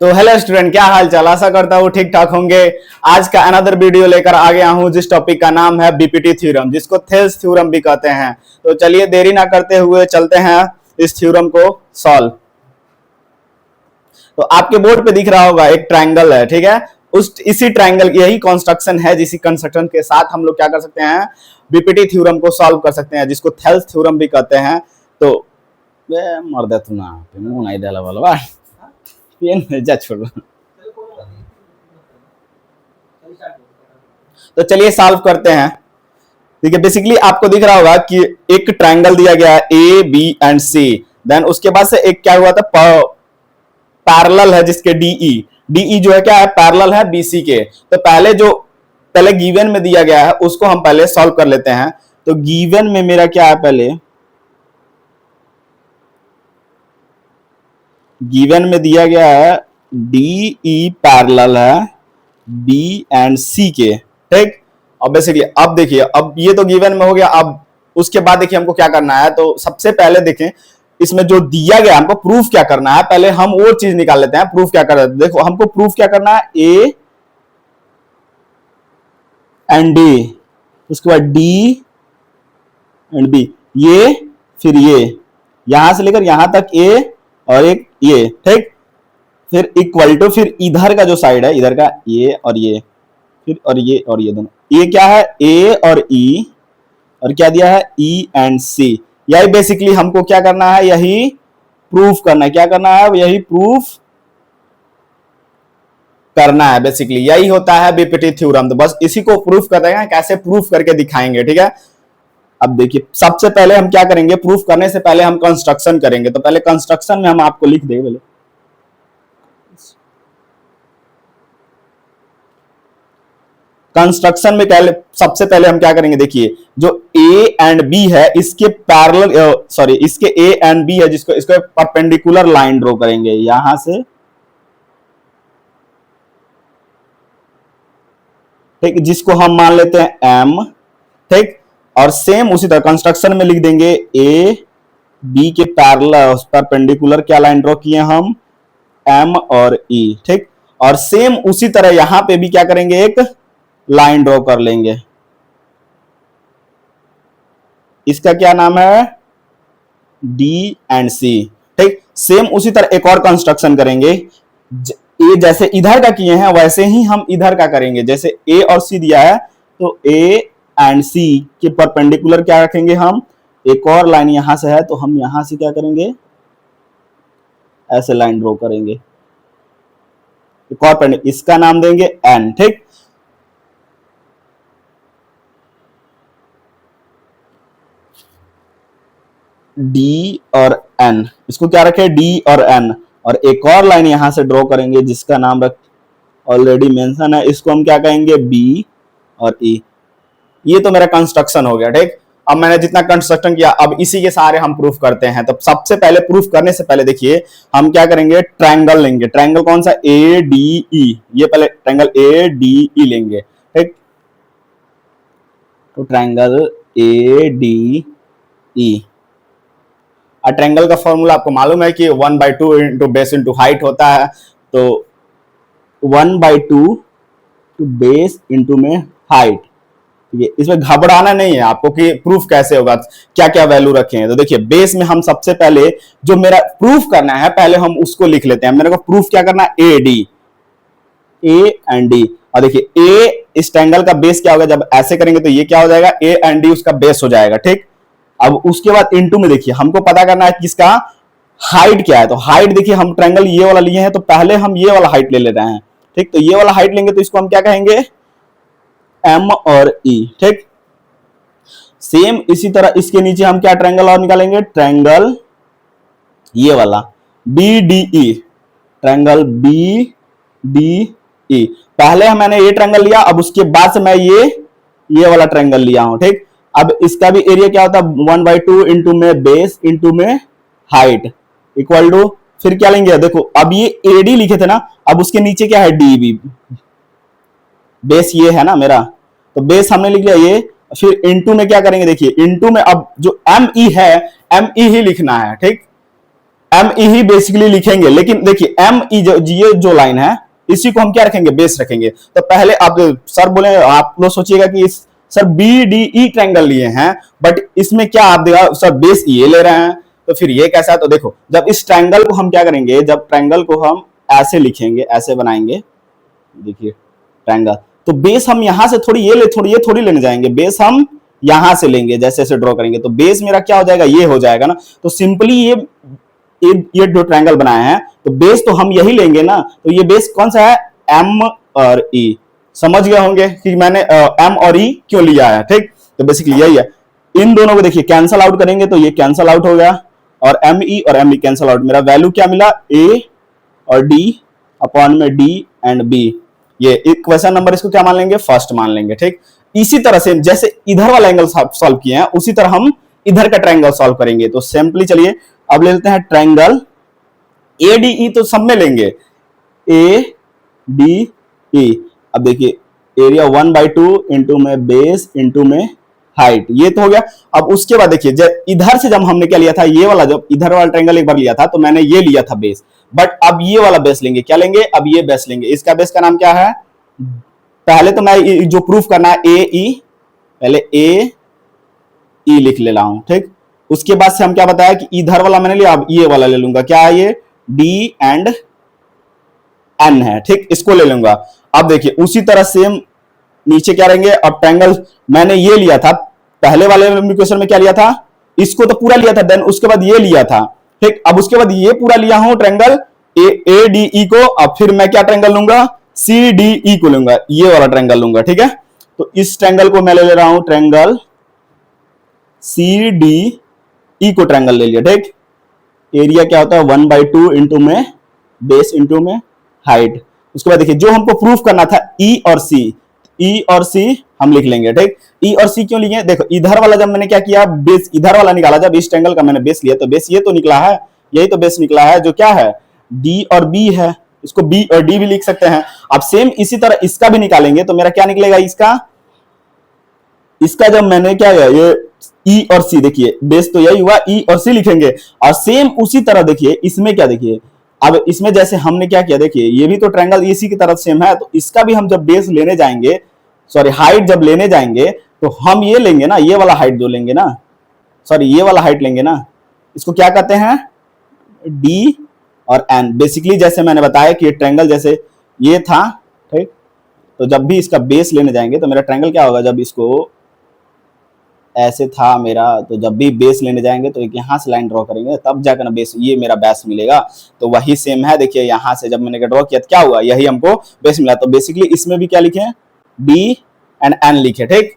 तो hello student, क्या हाल चाल। आशा करता हूँ ठीक ठाक होंगे। आज का अनदर वीडियो लेकर आ गया हूँ जिस टॉपिक का नाम है बीपीटी थ्योरम, जिसको थेल्स थ्योरम भी कहते हैं। तो चलिए देरी ना करते हुए चलते हैं इस थ्योरम को सॉल्व। तो आपके बोर्ड पे दिख रहा होगा एक ट्रायंगल है, ठीक है। उस इसी ट्रायंगल की यही कंस्ट्रक्शन है, जिसी कंस्ट्रक्शन के साथ हम लोग क्या कर सकते हैं, बीपीटी थ्योरम को सॉल्व कर सकते हैं, जिसको थेल्स थ्योरम भी कहते हैं। तो मर्द तू ना मुंह नहीं डाला वाला जा छोड़। तो चलिए सॉल्व करते हैं। ठीक है, बेसिकली आपको दिख रहा होगा कि एक ट्रायंगल दिया गया है A B and C. Then उसके बाद से एक क्या हुआ था, पैरेलल है जिसके डीई डीई जो है क्या है, पैरेलल है बीसी के। तो पहले गिवन में दिया गया है उसको हम पहले सॉल्व कर लेते हैं। तो गिवन में मेरा क्या है, पहले गिवन में दिया गया है डीई पैरेलल है बी एंड सी के, ठीक। अब बेसिकली अब देखिए, अब ये तो गिवन में हो गया। अब उसके बाद देखिए हमको क्या करना है। तो सबसे पहले देखें इसमें जो दिया गया हमको प्रूफ क्या करना है, पहले हम वो चीज निकाल लेते हैं। प्रूफ क्या करना है, देखो हमको प्रूफ क्या करना है, ए एंड डी, उसके बाद डी एंड बी, ये फिर ये, यहां से लेकर यहां तक ए और एक ये, ठीक। फिर इक्वल टू, फिर इधर का जो साइड है इधर का ये और ये, फिर और ये दोनों, ये क्या है ए और ई, और क्या दिया है ई एंड सी। यही बेसिकली हमको क्या करना है, यही प्रूफ करना है। क्या करना है, यही प्रूफ करना है। बेसिकली यही होता है बीपीटी थ्योरम। तो बस इसी को प्रूफ कर देंगे, कैसे प्रूफ करके दिखाएंगे, ठीक है। अब देखिए सबसे पहले हम क्या करेंगे, प्रूफ करने से पहले हम कंस्ट्रक्शन करेंगे। तो पहले कंस्ट्रक्शन में हम आपको लिख देंगे। पहले कंस्ट्रक्शन में सबसे पहले हम क्या करेंगे, देखिए जो ए एंड बी है इसके पैरेलल, सॉरी इसके ए एंड बी है, जिसको इसको परपेंडिकुलर लाइन ड्रॉ करेंगे यहां से, ठीक, जिसको हम मान लेते हैं एम, ठीक। और सेम उसी तरह कंस्ट्रक्शन में लिख देंगे ए बी के पैरेलल परपेंडिकुलर क्या लाइन ड्रॉ किए हम, एम और ई, ठीक। और सेम उसी तरह यहां पे भी क्या करेंगे, एक लाइन ड्रॉ कर लेंगे। इसका क्या नाम है, डी एंड सी, ठीक। सेम उसी तरह एक और कंस्ट्रक्शन करेंगे। ए जैसे इधर का किए हैं वैसे ही हम इधर का करेंगे। जैसे ए और सी दिया है तो ए एंड सी के परपेंडिकुलर क्या रखेंगे हम, एक और लाइन यहां से है तो हम यहां से क्या करेंगे, ऐसे लाइन ड्रॉ करेंगे, एक और इसका नाम देंगे एन, ठीक। डी और एन, इसको क्या रखे, डी और एन। और एक और लाइन यहां से ड्रॉ करेंगे जिसका नाम ऑलरेडी मेंशन है, इसको हम क्या कहेंगे, बी और ई। ये तो मेरा कंस्ट्रक्शन हो गया, ठीक। अब मैंने जितना कंस्ट्रक्शन किया, अब इसी के सारे हम प्रूफ करते हैं। तो सबसे पहले प्रूफ करने से पहले देखिए हम क्या करेंगे, ट्रायंगल लेंगे। ट्रायंगल कौन सा, ए डी ई, ये पहले ट्रायंगल ए डी ई लेंगे, ठीक। तो triangle A D E, triangle का फॉर्मूला आपको मालूम है कि 1/2 इंटू बेस इंटू हाइट होता है। तो 1/2 टू बेस इंटू में हाइट, ठीक है। इसमें घबराना नहीं है आपको कि प्रूफ कैसे होगा, क्या क्या वैल्यू रखे हैं। तो देखिए बेस में हम सबसे पहले जो मेरा प्रूफ करना है पहले हम उसको लिख लेते हैं। मेरे को प्रूफ क्या करना है, A D, A and D. और देखिए ए इस ट्रायंगल का बेस क्या होगा, जब ऐसे करेंगे तो ये क्या हो जाएगा, ए एंड डी उसका बेस हो जाएगा, ठीक। अब उसके बाद इनटू में देखिए हमको पता करना है कि इसका हाइट क्या है। तो हाइट देखिए हम ट्रायंगल ये वाला लिए हैं तो पहले हम ये वाला हाइट ले रहे हैं, ठीक। तो ये वाला हाइट लेंगे तो इसको हम क्या कहेंगे, एम और ई, ठीक। सेम इसी तरह इसके नीचे हम क्या ट्रायंगल और निकालेंगे, ट्रायंगल ये वाला B D E, triangle B D E. पहले मैंने ये ट्रायंगल लिया, अब उसके बाद से मैं ये वाला ट्रायंगल लिया हूं, ठीक। अब इसका भी एरिया क्या होता है, 1/2 इंटू में बेस इंटू में हाइट इक्वल टू, फिर क्या लेंगे, देखो अब ये एडी लिखे थे ना, अब उसके नीचे क्या है, डीबी। बेस ये है ना मेरा, तो बेस हमने लिख लिया ये। फिर इंटू में क्या करेंगे, देखिए इंटू में अब जो एम ई है, एम ई ही लिखना है, ठीक। एम ई ही बेसिकली लिखेंगे, लेकिन देखिए एम ई ये जो लाइन है इसी को हम क्या रखेंगे, बेस रखेंगे। तो पहले आप सर बोले, आप लोग सोचिएगा कि इस sir B D E triangle लिए हैं, बट इसमें क्या आप देखा सर बेस ये ले रहे हैं, तो फिर ये कैसा है। तो देखो जब इस ट्रायंगल को हम क्या करेंगे, जब ट्रायंगल को हम ऐसे लिखेंगे, ऐसे बनाएंगे, देखिए ट्रायंगल, तो बेस हम यहां से थोड़ी ये थोड़ी लेने जाएंगे, बेस हम यहां से लेंगे, जैसे ऐसे ड्रॉ करेंगे तो बेस मेरा क्या हो जाएगा, ये हो जाएगा ना। तो सिंपली ये जो ट्रायंगल बनाए हैं तो बेस तो हम यही लेंगे ना। तो ये बेस कौन सा है, एम और ई। समझ गए होंगे कि मैंने एम और ई क्यों लिया है, ठीक। तो बेसिकली यही है। इन दोनों को देखिए कैंसल आउट करेंगे तो ये कैंसल आउट हो गया, और एम ई और एम ई कैंसल आउट। मेरा वैल्यू क्या मिला, ए और डी अपॉन में डी एंड बी। ये इक्वेशन नंबर इसको क्या मान लेंगे, फर्स्ट मान लेंगे, ठीक। इसी तरह से जैसे इधर वाला एंगल सॉल्व किए हैं उसी तरह हम इधर का ट्रायंगल सॉल्व करेंगे। तो सिंपली चलिए अब ले लेते हैं ट्रायंगल ए डी ई, तो सब में लेंगे ए डी ई। अब देखिए एरिया 1/2 इंटू में बेस इंटू में हाइट, ये तो हो गया। अब उसके बाद देखिए इधर से जब हमने क्या लिया था, ये वाला जब इधर वाला ट्रायंगल एक बार लिया था तो मैंने ये लिया था बेस, बट अब ये वाला बेस लेंगे, क्या लेंगे, अब ये बेस लेंगे। इसका बेस का नाम क्या है, पहले तो मैं जो प्रूफ करना है ए ई, पहले ए ई लिख ले रहा हूं, ठीक। उसके बाद से हम क्या बताया कि इधर वाला मैंने लिया, अब ये वाला ले लूंगा, क्या है ये, डी एंड एन है, ठीक, इसको ले लूंगा। अब देखिए उसी तरह सेम नीचे क्या रहेंगे, अब ट्रायंगल मैंने ये लिया था पहले वाले इक्वेशन में, क्या लिया था, इसको तो पूरा लिया था, देन उसके बाद ये लिया था, ठीक। अब उसके बाद ये पूरा लिया हूं ट्रायंगल ए डी ई को। अब फिर मैं क्या ट्रायंगल लूंगा, सी डी ई को लूंगा, ये वाला ट्रायंगल लूंगा, ठीक है। तो इस ट्रायंगल को मैं ले रहा हूं ट्रायंगल सी डी ई को ट्रायंगल ले लिया, ठीक। एरिया क्या होता है 1/2 इंटू में बेस इंटू में हाइट। उसके बाद देखिए जो हमको प्रूफ करना था ई और सी हम लिख लेंगे, ठीक। ई और सी क्यों लिए, देखो इधर वाला जब मैंने क्या किया, बेस इधर वाला निकाला, जब इस ट्रायंगल का मैंने बेस लिया तो बेस ये तो निकला है, यही तो बेस निकला है जो क्या है, डी और बी है। इसको बी और डी भी लिख सकते हैं। अब सेम इसी तरह इसका भी निकालेंगे तो मेरा क्या निकलेगा, इसका जब मैंने क्या किया, ये ई और सी, देखिए बेस तो यही हुआ, ई और सी लिखेंगे। और सेम उसी तरह देखिए इसमें क्या, देखिए अब इसमें जैसे हमने क्या किया, देखिए ये भी तो ट्रायंगल इसी की तरफ सेम है, तो इसका भी हम जब बेस लेने जाएंगे, सॉरी हाइट जब लेने जाएंगे तो हम ये लेंगे ना, ये वाला हाइट जो लेंगे ना, सॉरी ये वाला हाइट लेंगे ना, इसको क्या कहते हैं, डी और एन। बेसिकली जैसे मैंने बताया कि ट्रायंगल जैसे ये था, ठीक। तो जब भी इसका बेस लेने जाएंगे तो मेरा ट्रायंगल क्या होगा, जब इसको ऐसे था मेरा, तो जब भी बेस लेने जाएंगे तो एक यहाँ से लाइन ड्रॉ करेंगे तब जाकर ना बेस, ये मेरा बेस मिलेगा। तो वही सेम है, देखिए यहाँ से जब मैंने ड्रॉ किया तो क्या हुआ, यही हमको बेस मिला। तो बेसिकली इसमें भी क्या लिखे, डी एंड एन लिखे, ठीक।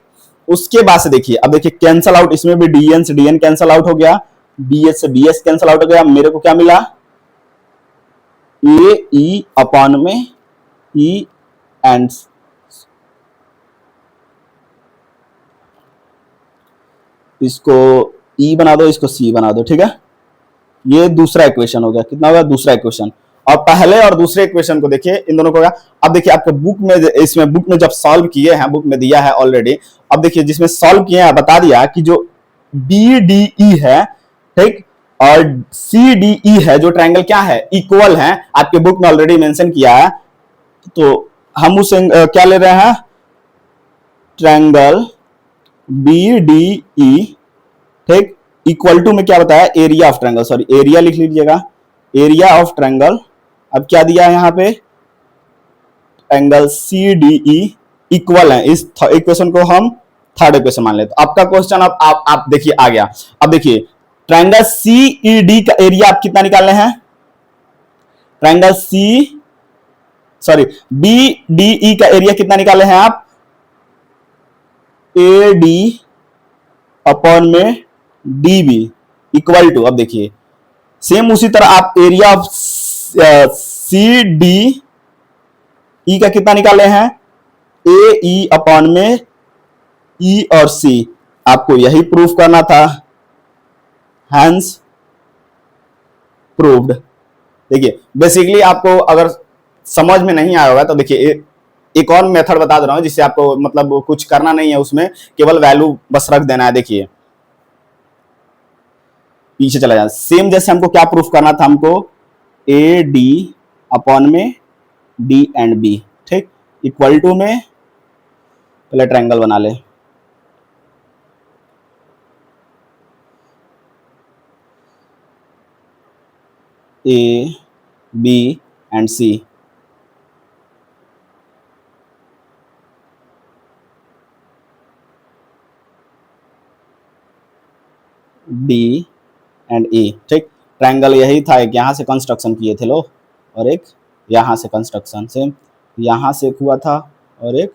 उसके बाद से देखिए अब देखिए कैंसल आउट, इसमें भी डी एन से डी एन कैंसल आउट हो गया, बी एस से बी एस कैंसल आउट हो गया। मेरे को क्या मिला, ए ई अपॉन में ई एंड, इसको ई बना दो, इसको सी बना दो, ठीक है। ये दूसरा इक्वेशन हो गया, कितना होगा, दूसरा इक्वेशन। और पहले और दूसरे इक्वेशन को देखिए, इन दोनों को होगा। अब देखिए आपके बुक में, इसमें बुक में जब सॉल्व किए हैं, बुक में दिया है ऑलरेडी। अब देखिए जिसमें सॉल्व किए हैं बता दिया कि जो बी डी ई है, ठीक, और सी डी ई है, जो ट्रायंगल क्या है, इक्वल है, आपके बुक में ऑलरेडी मेंशन किया है। तो हम उस क्या ले रहे हैं, ट्रायंगल बी डी ई, ठीक, इक्वल टू में क्या बताया, area of triangle, sorry area लिख लीजिएगा, एरिया ऑफ ट्रायंगल। अब क्या दिया है यहाँ पे, angle C D E equal है, इस इक्वेशन को हम थर्ड इक्वेशन मान लेते। आपका क्वेश्चन अब आप देखिए आ गया। अब देखिए ट्रायंगल सी ई डी का एरिया आप कितना निकालने हैं, ट्रायंगल बी डी ई का एरिया कितना निकाले हैं आप, ए डी अपॉन में डी बी इक्वल टू, अब देखिए सेम उसी तरह आप area of C D E का कितना निकाले हैं, ए ई अपॉन में ई और सी। आपको यही प्रूफ करना था, हैंस प्रूव्ड। देखिए बेसिकली आपको अगर समझ में नहीं आया होगा तो देखिए एक और मेथड बता दे रहा हूं, जिससे आपको मतलब कुछ करना नहीं है, उसमें केवल वैल्यू बस रख देना है। देखिए पीछे चला जाए। सेम जैसे हमको क्या प्रूफ करना था, हमको ए डी अपॉन में डी एंड बी, ठीक, इक्वल टू में पहले ट्रायंगल बना ले, A B and C, D and E, ठीक। ट्रायंगल यही था, एक यहां से कंस्ट्रक्शन किए थे लोग और एक यहां से कंस्ट्रक्शन, सेम यहां से हुआ था और एक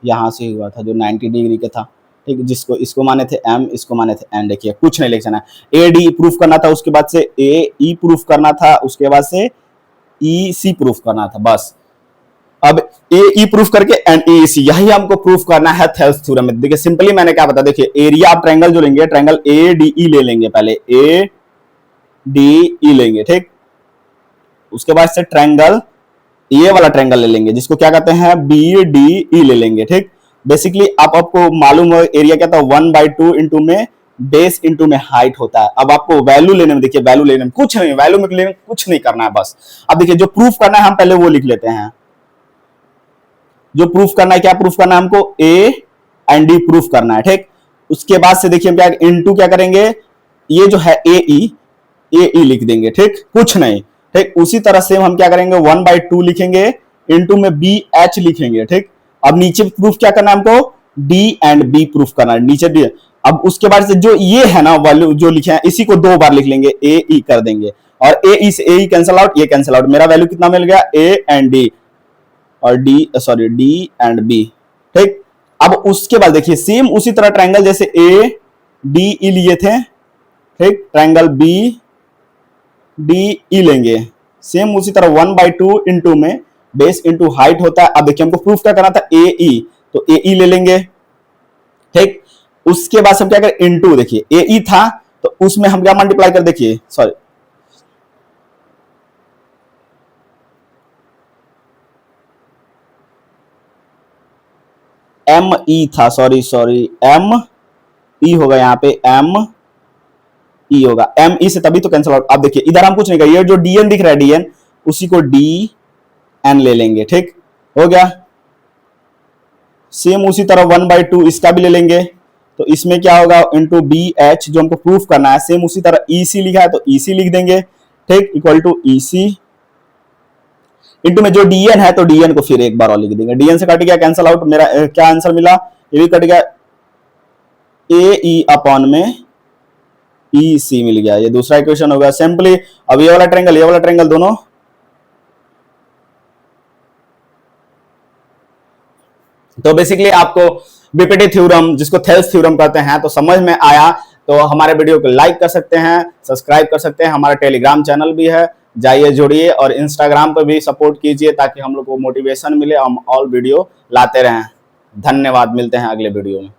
यहां से हुआ था जो 90 डिग्री के था, ठीक। जिसको इसको माने थे एम, इसको माने थे एन। देखिए कुछ नहीं लिखना है, ए डी प्रूफ करना था, उसके बाद से ए ई प्रूफ करना था, उसके बाद से ई सी प्रूफ करना था, बस। अब ए ई प्रूफ करके एंड ए सी, यही हमको प्रूफ करना है थेल्स थ्योरम में। देखिए सिंपली मैंने क्या बताया, देखिए एरिया आप ट्रायंगल जो लेंगे, ट्रायंगल ए डी ई ले लेंगे, पहले ए डी ई लेंगे, ठीक। उसके बाद से ट्रायंगल ये वाला ट्रायंगल ले लेंगे जिसको क्या कहते हैं बी डी ई ले लेंगे, ठीक। बेसिकली आपको मालूम हो एरिया क्या था 1/2 इंटू में बेस इंटू में हाइट होता है। अब आपको वैल्यू लेने में, देखिए वैल्यू लेने में कुछ नहीं, वैल्यू में लेने में कुछ नहीं करना है बस। अब देखिए जो प्रूफ करना है हम पहले वो लिख लेते हैं, जो प्रूफ करना है, क्या प्रूफ करना है हमको, ए एंड डी प्रूफ करना है, ठीक। उसके बाद से देखिए हम क्या इनटू क्या करेंगे, ये जो है ए ई लिख देंगे, ठीक, कुछ नहीं, ठीक। उसी तरह से हम क्या करेंगे 1/2 लिखेंगे, इनटू में बी एच लिखेंगे, ठीक। अब नीचे प्रूफ क्या करना है हमको, डी एंड बी प्रूफ करना है, नीचे डी। अब उसके बाद से जो ये है ना वैल्यू जो लिखे हैं, इसी को 2 बार लिख लेंगे, ए ई कर देंगे और ए ई से ए ई कैंसिल आउट, ये कैंसिल आउट, मेरा वैल्यू कितना मिल गया, ए एंड डी और डी एंड बी, ठीक। अब उसके बाद देखिए सेम उसी तरह ट्रायंगल जैसे ए डी ई लिए थे, ठीक, ट्रायंगल बी डी ई लेंगे, सेम उसी तरह 1/2 इंटू में बेस इंटू हाइट होता है। अब देखिए हमको प्रूफ क्या करना था, ए ई, तो ए ई ले लेंगे, ठीक। उसके बाद हम क्या करें इंटू, देखिए ए ई था तो उसमें हम क्या मल्टीप्लाई कर, देखिए सॉरी एम ई था, सॉरी एम ई होगा, यहाँ पे एम ई होगा, एम ई से तभी तो कैंसिल आउट। अब देखिए इधर हम कुछ नहीं करेंगे, ये जो डीएन दिख रहा है डीएन, उसी को डी एन ले लेंगे, ठीक, हो गया। सेम उसी तरह 1/2 इसका भी ले लेंगे, तो इसमें क्या होगा इंटू बी एच, जो हमको प्रूफ करना है, सेम उसी तरह ई सी लिखा है तो ई सी लिख देंगे, ठीक, equal to E C into में जो डीएन है तो डीएन को फिर एक बार और लिख देंगे, डीएन से कट गया कैंसिल आउट, मेरा क्या आंसर मिला, ये भी कट गया, ए ई अपॉन में ई सी मिल गया, ये दूसरा इक्वेशन होगा सिंपली। अब ये वाला ट्रायंगल दोनों तो बेसिकली आपको बीपीटी थ्योरम जिसको थेल्स थ्योरम कहते हैं तो समझ में आया, तो हमारे वीडियो को लाइक कर सकते हैं, सब्सक्राइब कर सकते हैं, हमारा टेलीग्राम चैनल भी है, जाइए जुड़िए, और इंस्टाग्राम पर भी सपोर्ट कीजिए ताकि हम लोग को मोटिवेशन मिले, हम और वीडियो लाते रहें। धन्यवाद, मिलते हैं अगले वीडियो में।